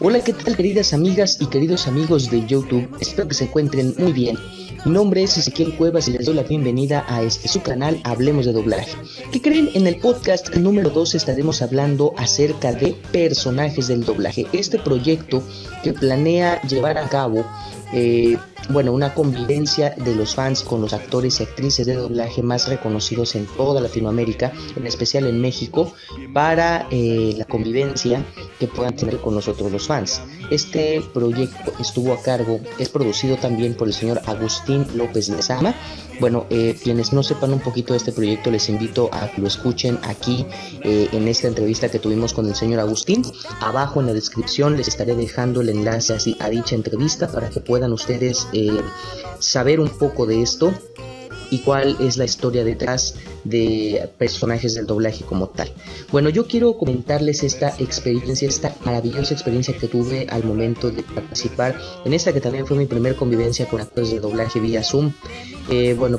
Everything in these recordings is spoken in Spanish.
Hola, ¿qué tal queridas amigas y queridos amigos de YouTube? Espero que se encuentren muy bien. Mi nombre es Ezequiel Cuevas y les doy la bienvenida a su canal Hablemos de Doblaje. ¿Qué creen? En el podcast número 2 estaremos hablando acerca de personajes del doblaje. Este proyecto que planea llevar a cabo una convivencia de los fans con los actores y actrices de doblaje más reconocidos en toda Latinoamérica, en especial en México, para la convivencia que puedan tener con nosotros los fans. Este proyecto es producido también por el señor Agustín López Lezama. Quienes no sepan un poquito de este proyecto, les invito a que lo escuchen aquí en esta entrevista que tuvimos con el señor Agustín. Abajo en la descripción les estaré dejando el enlace a dicha entrevista para que puedan ustedes saber un poco de esto y cuál es la historia detrás de personajes del doblaje como tal. Bueno, yo quiero comentarles esta maravillosa experiencia que tuve al momento de participar en esta que también fue mi primer convivencia con actores de doblaje vía Zoom.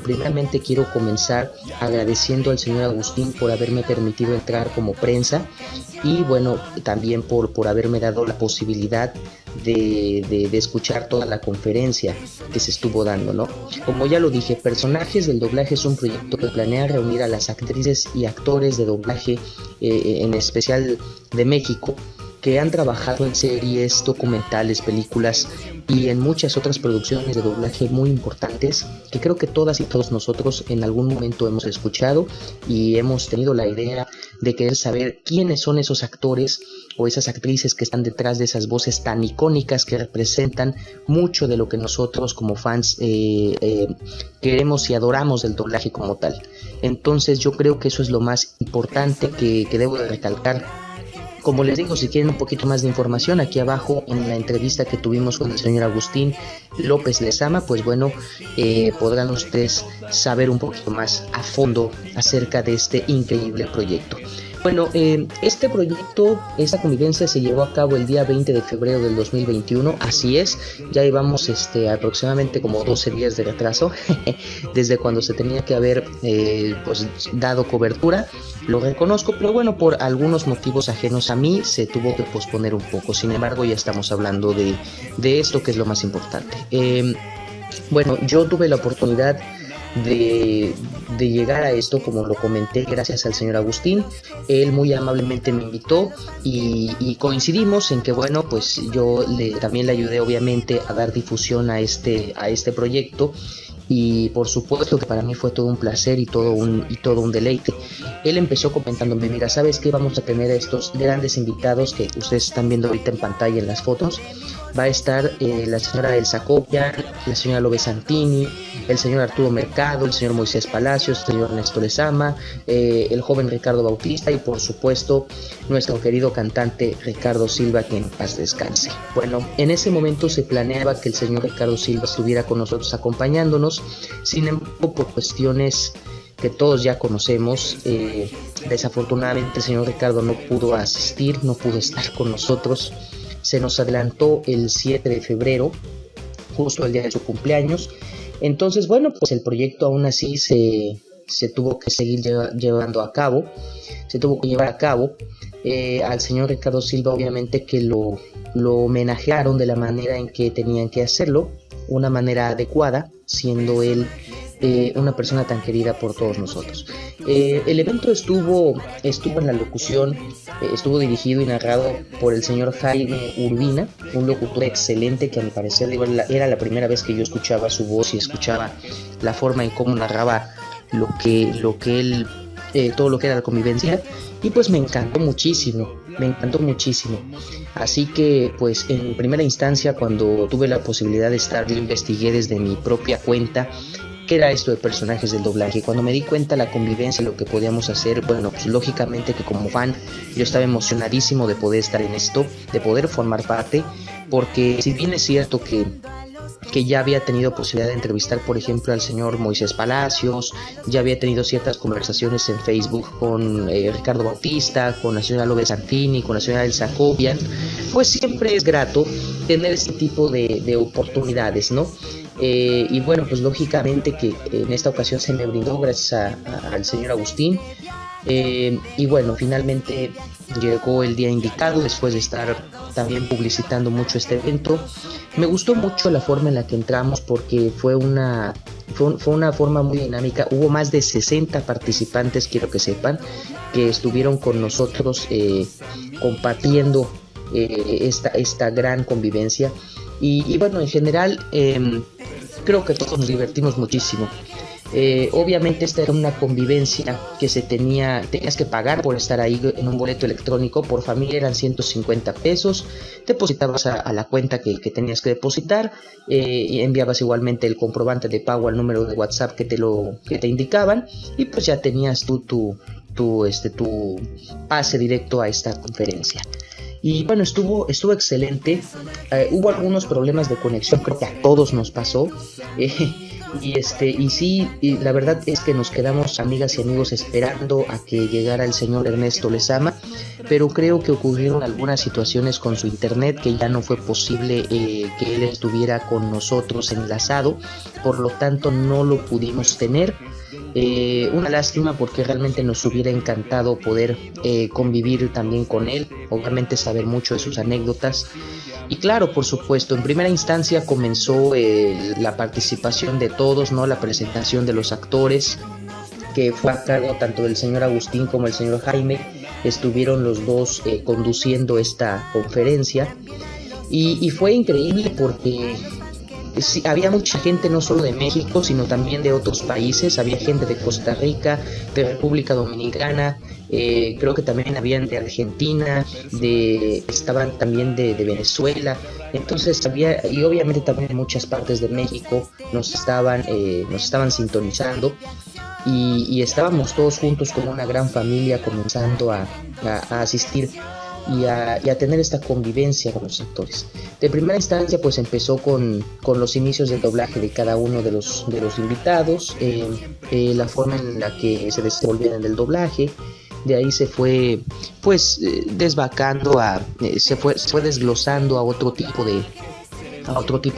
Primeramente quiero comenzar agradeciendo al señor Agustín por haberme permitido entrar como prensa y también por haberme dado la posibilidad de escuchar toda la conferencia que se estuvo dando, ¿no? Como ya lo dije, Personajes del Doblaje es un proyecto que planea reunir a las actrices y actores de doblaje, en especial de México, que han trabajado en series, documentales, películas y en muchas otras producciones de doblaje muy importantes que creo que todas y todos nosotros en algún momento hemos escuchado y hemos tenido la idea de querer saber quiénes son esos actores o esas actrices que están detrás de esas voces tan icónicas que representan mucho de lo que nosotros como fans queremos y adoramos del doblaje como tal. Entonces yo creo que eso es lo más importante que debo de recalcar. Como les digo, si quieren un poquito más de información, aquí abajo en la entrevista que tuvimos con el señor Agustín López Lezama, podrán ustedes saber un poquito más a fondo acerca de este increíble proyecto. Este proyecto, esta convivencia se llevó a cabo el día 20 de febrero del 2021, así es, ya llevamos aproximadamente como 12 días de retraso desde cuando se tenía que haber dado cobertura, lo reconozco, pero por algunos motivos ajenos a mí se tuvo que posponer un poco. Sin embargo, ya estamos hablando de esto, que es lo más importante. Yo tuve la oportunidad de llegar a esto, como lo comenté, gracias al señor Agustín. Él muy amablemente me invitó y coincidimos en que yo también le ayudé obviamente a dar difusión a este proyecto. Y por supuesto que para mí fue todo un placer y todo un deleite. Él empezó comentándome: mira, ¿sabes qué? Vamos a tener a estos grandes invitados que ustedes están viendo ahorita en pantalla en las fotos. Va a estar la señora Elsa Copian, la señora Lobe Santini, el señor Arturo Mercado, el señor Moisés Palacios, el señor Ernesto Lezama, el joven Ricardo Bautista y por supuesto nuestro querido cantante Ricardo Silva, que en paz descanse. En ese momento se planeaba que el señor Ricardo Silva estuviera con nosotros acompañándonos. Sin embargo, por cuestiones que todos ya conocemos, desafortunadamente el señor Ricardo no pudo asistir, no pudo estar con nosotros. Se nos adelantó el 7 de febrero, justo el día de su cumpleaños. Entonces, el proyecto aún así se tuvo que seguir llevando a cabo. Se tuvo que llevar a cabo. Al señor Ricardo Silva, obviamente que lo homenajearon de la manera en que tenían que hacerlo, una manera adecuada, siendo él una persona tan querida por todos nosotros. El evento estuvo en la locución, estuvo dirigido y narrado por el señor Jaime Urbina, un locutor excelente que a mi parecer era la primera vez que yo escuchaba su voz y escuchaba la forma en cómo narraba todo lo que era la convivencia, y me encantó muchísimo. Así que en primera instancia, cuando tuve la posibilidad de estar, yo investigué desde mi propia cuenta qué era esto de personajes del doblaje. Cuando me di cuenta la convivencia, lo que podíamos hacer, lógicamente que como fan yo estaba emocionadísimo de poder estar en esto, de poder formar parte, porque si bien es cierto que ya había tenido posibilidad de entrevistar, por ejemplo, al señor Moisés Palacios, ya había tenido ciertas conversaciones en Facebook con Ricardo Bautista, con la señora Lobe Santini, con la señora Elsa Copian, siempre es grato tener este tipo de oportunidades, ¿no? Lógicamente que en esta ocasión se me brindó gracias al señor Agustín. Y bueno, finalmente llegó el día indicado después de estar también publicitando mucho este evento. Me gustó mucho la forma en la que entramos porque fue una forma muy dinámica. Hubo más de 60 participantes, quiero que sepan, que estuvieron con nosotros compartiendo esta gran convivencia. Y bueno, en general creo que todos nos divertimos muchísimo. Obviamente esta era una convivencia que tenías que pagar por estar ahí en un boleto electrónico. Por familia eran 150 pesos, depositabas a la cuenta que tenías que depositar, y enviabas igualmente el comprobante de pago al número de WhatsApp que te indicaban, y pues ya tenías tu pase directo a esta conferencia. Y bueno, estuvo excelente. Hubo algunos problemas de conexión, creo que a todos nos pasó. Y la verdad es que nos quedamos, amigas y amigos, esperando a que llegara el señor Ernesto Lezama, pero creo que ocurrieron algunas situaciones con su internet que ya no fue posible que él estuviera con nosotros enlazado, por lo tanto no lo pudimos tener. Una lástima, porque realmente nos hubiera encantado poder convivir también con él, obviamente saber mucho de sus anécdotas. Y claro, por supuesto, en primera instancia comenzó la participación de todos, ¿no? La presentación de los actores, que fue a cargo tanto del señor Agustín como el señor Jaime. Estuvieron los dos conduciendo esta conferencia, y fue increíble porque sí, había mucha gente no solo de México, sino también de otros países. Había gente de Costa Rica, de República Dominicana, creo que también habían de Argentina, estaban también de Venezuela. Entonces había, y obviamente también de muchas partes de México nos estaban sintonizando, y estábamos todos juntos como una gran familia, comenzando a asistir y a tener esta convivencia con los actores. De primera instancia pues empezó con los inicios del doblaje de cada uno de los invitados, la forma en la que se desenvolvían en el doblaje. De ahí se fue pues desvacando se fue desglosando a otro tipo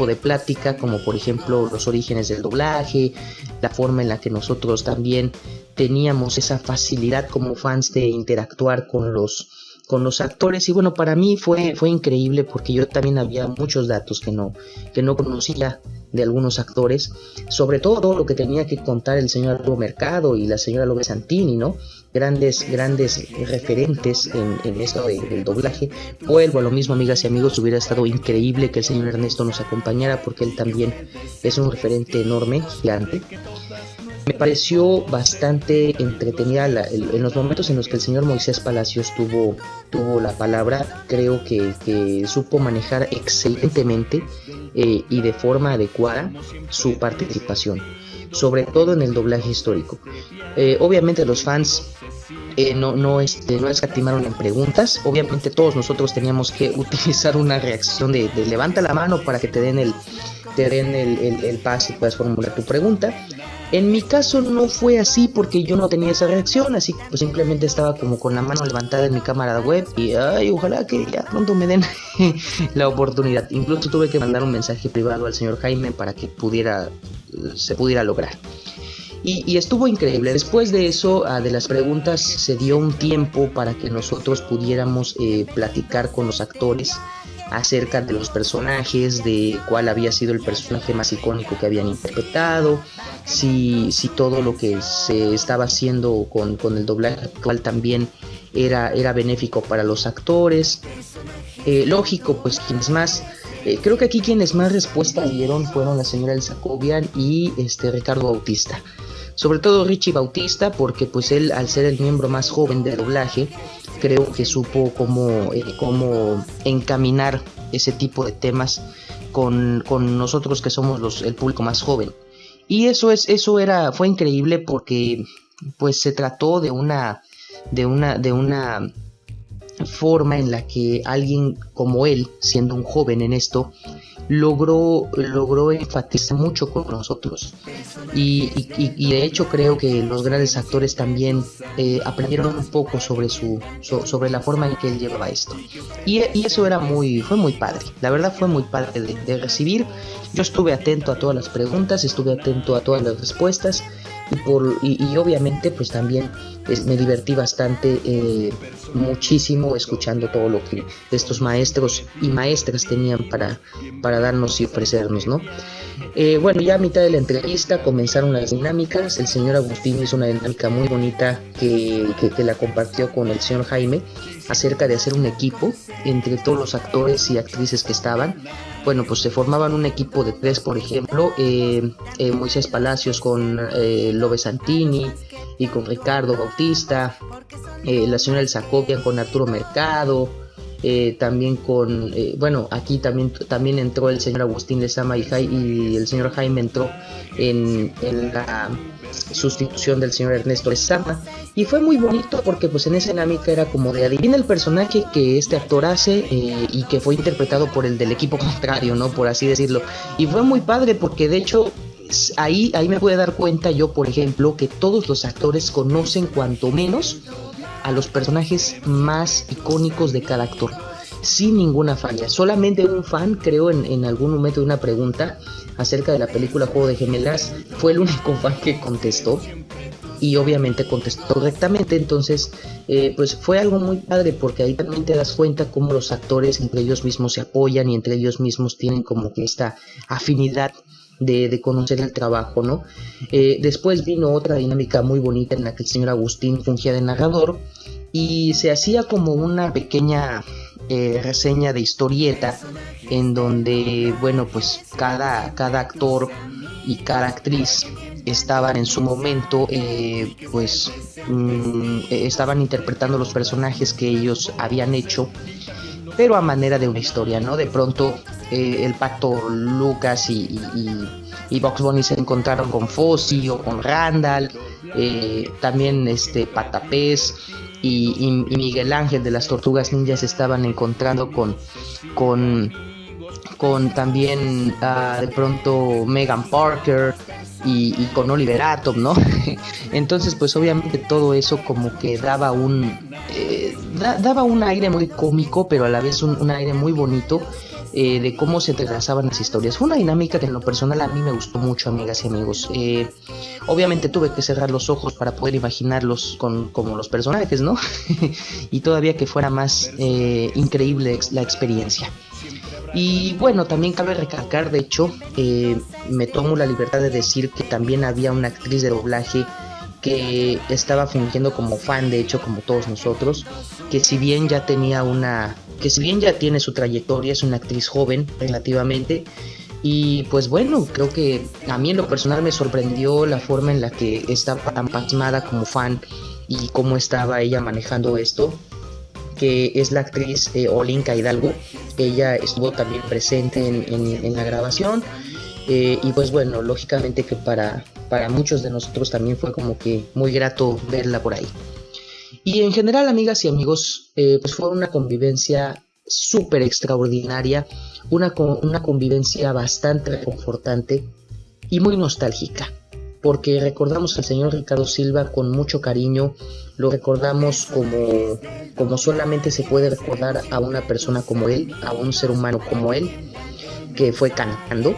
de plática, como por ejemplo los orígenes del doblaje, la forma en la que nosotros también teníamos esa facilidad como fans de interactuar con los actores. Y bueno, para mí fue increíble, porque yo también había muchos datos que no conocía de algunos actores, sobre todo lo que tenía que contar el señor Arturo Mercado y la señora Lobe Santini, ¿no? Grandes referentes en esto del doblaje. Vuelvo a lo mismo, amigas y amigos, hubiera estado increíble que el señor Ernesto nos acompañara, porque él también es un referente enorme, gigante. Me pareció bastante entretenida en los momentos en los que el señor Moisés Palacios tuvo la palabra. Creo que supo manejar excelentemente y de forma adecuada su participación, sobre todo en el doblaje histórico. Obviamente los fans no escatimaron en preguntas. Obviamente todos nosotros teníamos que utilizar una reacción de levanta la mano para que te den el pase y puedas formular tu pregunta. En mi caso no fue así, porque yo no tenía esa reacción, así que pues simplemente estaba como con la mano levantada en mi cámara web y ojalá que ya pronto me den la oportunidad. Incluso tuve que mandar un mensaje privado al señor Jaime para que se pudiera lograr. Y estuvo increíble. Después de eso, de las preguntas, se dio un tiempo para que nosotros pudiéramos platicar con los actores acerca de los personajes, de cuál había sido el personaje más icónico que habían interpretado, si todo lo que se estaba haciendo con el doblaje actual también era benéfico para los actores. Lógico, pues creo que aquí quienes más respuesta dieron fueron la señora Elsa Cobian y Ricardo Bautista. Sobre todo Richie Bautista, porque pues él, al ser el miembro más joven de doblaje, creo que supo cómo encaminar ese tipo de temas con nosotros, que somos el público más joven. Y fue increíble, porque pues se trató de una forma en la que alguien como él, siendo un joven en esto, logró enfatizar mucho con nosotros, y de hecho creo que los grandes actores también aprendieron un poco sobre la forma en que él llevaba esto, y eso fue muy padre. La verdad fue muy padre de recibir. Yo estuve atento a todas las preguntas, estuve atento a todas las respuestas, y obviamente pues también me divertí bastante, muchísimo escuchando todo lo que estos maestros y maestras tenían para darnos y ofrecernos, ¿no? Bueno, ya a mitad de la entrevista comenzaron las dinámicas. El señor Agustín hizo una dinámica muy bonita que la compartió con el señor Jaime acerca de hacer un equipo entre todos los actores y actrices que estaban. Bueno, pues se formaban un equipo de 3, por ejemplo, Moisés Palacios con Lobe Santini y con Ricardo Bautista, la señora Elsa Copian con Arturo Mercado, también con, bueno, aquí también entró el señor Agustín Lezama y el señor Jaime entró en la sustitución del señor Ernesto Lezama, y fue muy bonito porque pues en esa dinámica era como de adivina el personaje que este actor hace, y que fue interpretado por el del equipo contrario, ¿no? Por así decirlo, y fue muy padre porque de hecho ahí me pude dar cuenta yo, por ejemplo, que todos los actores conocen cuanto menos a los personajes más icónicos de cada actor, sin ninguna falla. Solamente un fan, creo, en algún momento de una pregunta acerca de la película Juego de Gemelas, fue el único fan que contestó, y obviamente contestó correctamente. Entonces pues fue algo muy padre porque ahí también te das cuenta cómo los actores entre ellos mismos se apoyan y entre ellos mismos tienen como que esta afinidad de conocer el trabajo, ¿no? Después vino otra dinámica muy bonita en la que el señor Agustín fungía de narrador y se hacía como una pequeña reseña de historieta en donde, bueno, pues cada actor y cada actriz estaban en su momento, estaban interpretando los personajes que ellos habían hecho, pero a manera de una historia, ¿no? De pronto el Pato Lucas y Bugs Bunny se encontraron con Fozzie o con Randall, también Patapés y Miguel Ángel de las Tortugas Ninjas se estaban encontrando con también de pronto Megan Parker y con Oliver Atom, ¿no? Entonces pues obviamente todo eso como que daba un aire muy cómico, pero a la vez un aire muy bonito, de cómo se entrelazaban las historias. Fue una dinámica que en lo personal a mí me gustó mucho, amigas y amigos. Obviamente tuve que cerrar los ojos para poder imaginarlos como los personajes, ¿no? Y todavía que fuera más increíble la experiencia. Y bueno, también cabe recalcar, de hecho, me tomo la libertad de decir que también había una actriz de doblaje que estaba fingiendo como fan, de hecho, como todos nosotros, que si bien ya tiene su trayectoria, es una actriz joven relativamente, y pues bueno, creo que a mí en lo personal me sorprendió la forma en la que estaba tan pasmada como fan y cómo estaba ella manejando esto, que es la actriz Olinka Hidalgo. Ella estuvo también presente en la grabación, y pues bueno, lógicamente que para muchos de nosotros también fue como que muy grato verla por ahí. Y en general, amigas y amigos, pues fue una convivencia súper extraordinaria, una convivencia bastante reconfortante y muy nostálgica, porque recordamos al señor Ricardo Silva con mucho cariño, lo recordamos como solamente se puede recordar a una persona como él, a un ser humano como él, que fue cantando.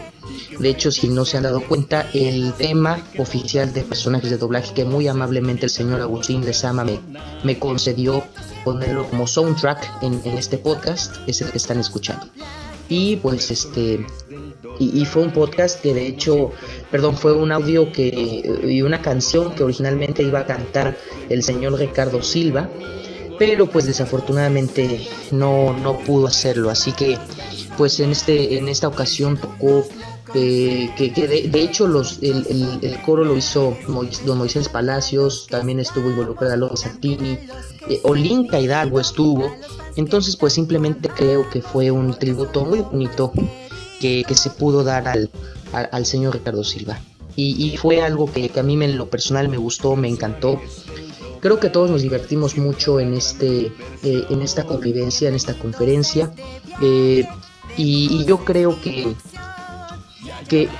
De hecho, si no se han dado cuenta, el tema oficial de personajes de doblaje que muy amablemente el señor Agustín Lezama me concedió ponerlo como soundtrack en este podcast es el que están escuchando. Y pues y fue un podcast que de hecho, fue un audio y una canción que originalmente iba a cantar el señor Ricardo Silva, pero pues desafortunadamente no pudo hacerlo, así que pues en esta ocasión tocó, que de hecho el coro lo hizo don Moisés Palacios, también estuvo involucrada Lobe Santini, Olinka Hidalgo estuvo. Entonces pues simplemente creo que fue un tributo muy bonito que se pudo dar al señor Ricardo Silva, y fue algo que a mí en lo personal me gustó, me encantó. Creo que todos nos divertimos mucho en esta convivencia, en esta conferencia, y yo creo que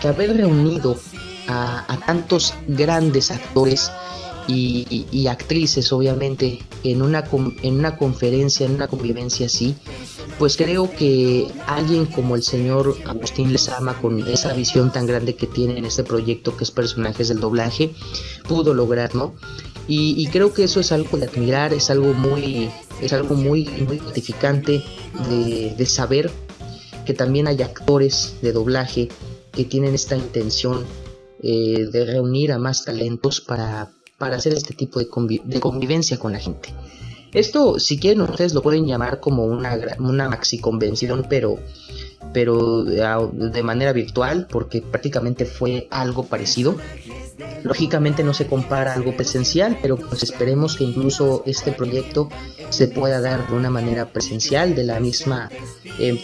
haber reunido a tantos grandes actores y actrices, obviamente, en una conferencia, en una convivencia así, pues creo que alguien como el señor Agustín Lezama, con esa visión tan grande que tiene en este proyecto que es Personajes del Doblaje, pudo lograr, ¿no? Y creo que eso es algo de admirar, es algo muy gratificante de saber que también hay actores de doblaje que tienen esta intención de reunir a más talentos para hacer este tipo de convivencia con la gente. Esto, si quieren, ustedes lo pueden llamar como una maxi convención, pero de manera virtual, porque prácticamente fue algo parecido. Lógicamente no se compara a algo presencial, pero pues esperemos que incluso este proyecto se pueda dar de una manera presencial, de la misma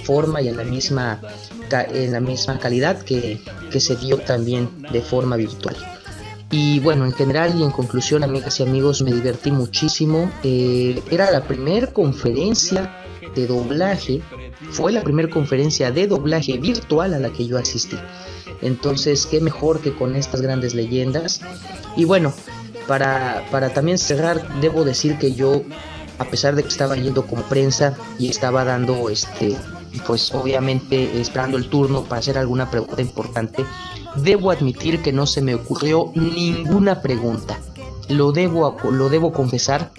forma y en la misma calidad que se dio también de forma virtual. Y bueno, en general y en conclusión, amigas y amigos, me divertí muchísimo. Era la primera conferencia de doblaje, fue la primera conferencia de doblaje virtual a la que yo asistí. Entonces, qué mejor que con estas grandes leyendas. Y bueno, para también cerrar, debo decir que yo, a pesar de que estaba yendo como prensa y estaba dando, pues obviamente esperando el turno para hacer alguna pregunta importante, debo admitir que no se me ocurrió ninguna pregunta. Lo debo confesar.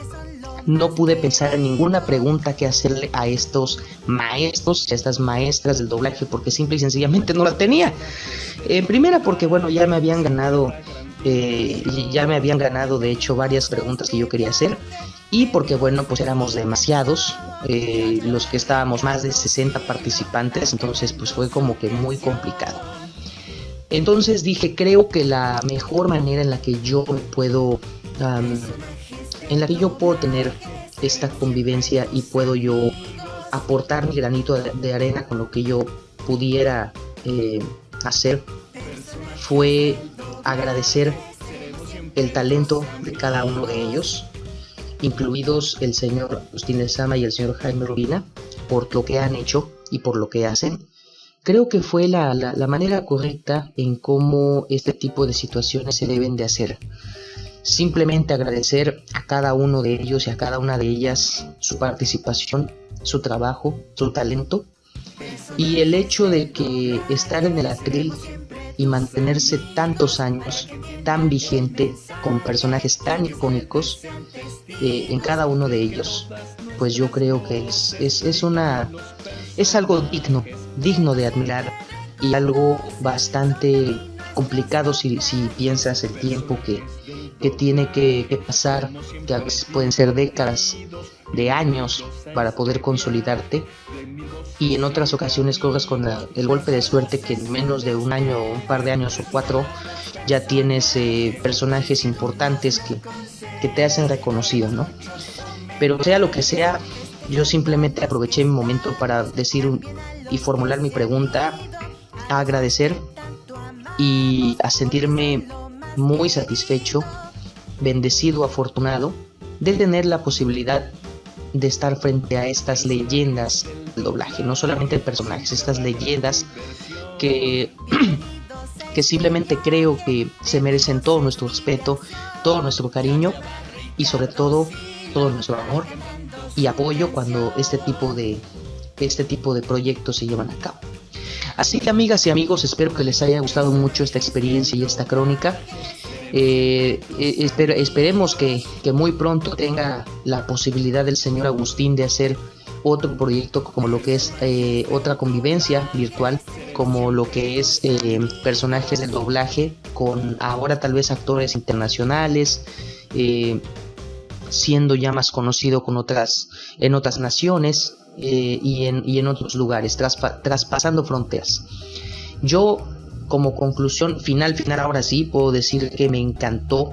No pude pensar en ninguna pregunta que hacerle a estos maestros, a estas maestras del doblaje, porque simple y sencillamente no la tenía. En primera porque bueno, ya me habían ganado de hecho varias preguntas que yo quería hacer, y porque bueno, pues éramos demasiados, los que estábamos, más de 60 participantes, entonces pues fue como que muy complicado. Entonces dije, creo que la mejor manera en la que yo puedo tener esta convivencia y puedo yo aportar mi granito de arena con lo que yo pudiera hacer, fue agradecer el talento de cada uno de ellos, incluidos el señor Agustín Lezama y el señor Jaime Rubina, por lo que han hecho y por lo que hacen. Creo que fue la manera correcta en cómo este tipo de situaciones se deben de hacer. Simplemente agradecer a cada uno de ellos y a cada una de ellas su participación, su trabajo, su talento, y el hecho de que estar en el atril y mantenerse tantos años tan vigente con personajes tan icónicos en cada uno de ellos, pues yo creo que es algo digno de admirar, y algo bastante complicado si piensas el tiempo que tiene que pasar, que a veces pueden ser décadas de años para poder consolidarte, y en otras ocasiones corres con el golpe de suerte que en menos de un año, un par de años o 4 ya tienes personajes importantes que te hacen reconocido, ¿no? Pero sea lo que sea, yo simplemente aproveché mi momento para decir y formular mi pregunta, a agradecer y a sentirme muy satisfecho, bendecido, afortunado de tener la posibilidad de estar frente a estas leyendas del doblaje, no solamente personajes, estas leyendas que simplemente creo que se merecen todo nuestro respeto, todo nuestro cariño y sobre todo nuestro amor y apoyo cuando este tipo de proyectos se llevan a cabo. Así que, amigas y amigos, espero que les haya gustado mucho esta experiencia y esta crónica. Esperemos que muy pronto tenga la posibilidad el señor Agustín de hacer otro proyecto como lo que es otra convivencia virtual, como lo que es personajes del doblaje, con ahora tal vez actores internacionales, siendo ya más conocido en otras naciones y en otros lugares, traspasando fronteras. Yo, como conclusión final, ahora sí puedo decir que me encantó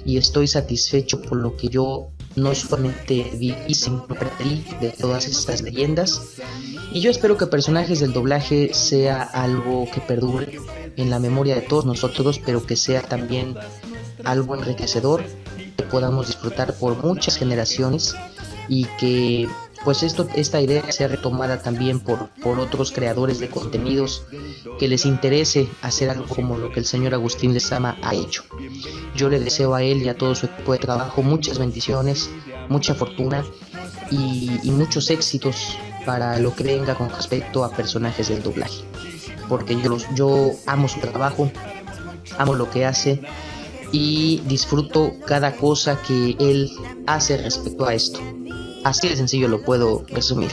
y estoy satisfecho por lo que yo no solamente vi y interpreté de todas estas leyendas, y yo espero que Personajes del Doblaje sea algo que perdure en la memoria de todos nosotros, pero que sea también algo enriquecedor, que podamos disfrutar por muchas generaciones, y que pues esta idea sea retomada también por otros creadores de contenidos que les interese hacer algo como lo que el señor Agustín Lezama ha hecho. Yo le deseo a él y a todo su equipo de trabajo muchas bendiciones, mucha fortuna y muchos éxitos para lo que venga con respecto a personajes del doblaje, porque yo amo su trabajo, amo lo que hace y disfruto cada cosa que él hace respecto a esto. Así de sencillo lo puedo resumir.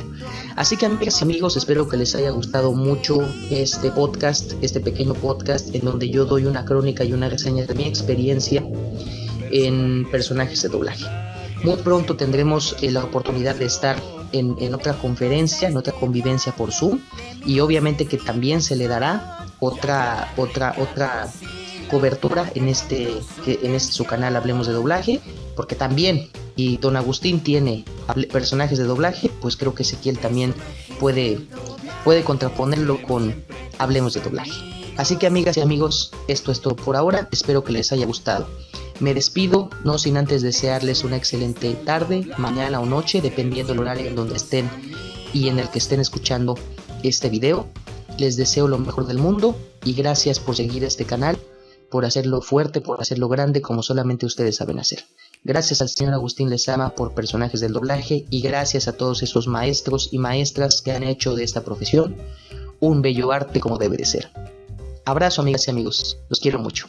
Así que, amigas y amigos, espero que les haya gustado mucho este podcast, este pequeño podcast en donde yo doy una crónica y una reseña de mi experiencia en personajes de doblaje. Muy pronto tendremos la oportunidad de estar en otra conferencia, en otra convivencia por Zoom, y obviamente que también se le dará otra cobertura en este su canal Hablemos de Doblaje, porque también, y Don Agustín tiene personajes de doblaje, pues creo que Ezequiel también puede contraponerlo con Hablemos de Doblaje. Así que, amigas y amigos, esto es todo por ahora, espero que les haya gustado. Me despido, no sin antes desearles una excelente tarde, mañana o noche, dependiendo del horario en donde estén y en el que estén escuchando este video. Les deseo lo mejor del mundo y gracias por seguir este canal, por hacerlo fuerte, por hacerlo grande como solamente ustedes saben hacer. Gracias al señor Agustín Lezama por personajes del doblaje y gracias a todos esos maestros y maestras que han hecho de esta profesión un bello arte como debe de ser. Abrazo, amigas y amigos, los quiero mucho.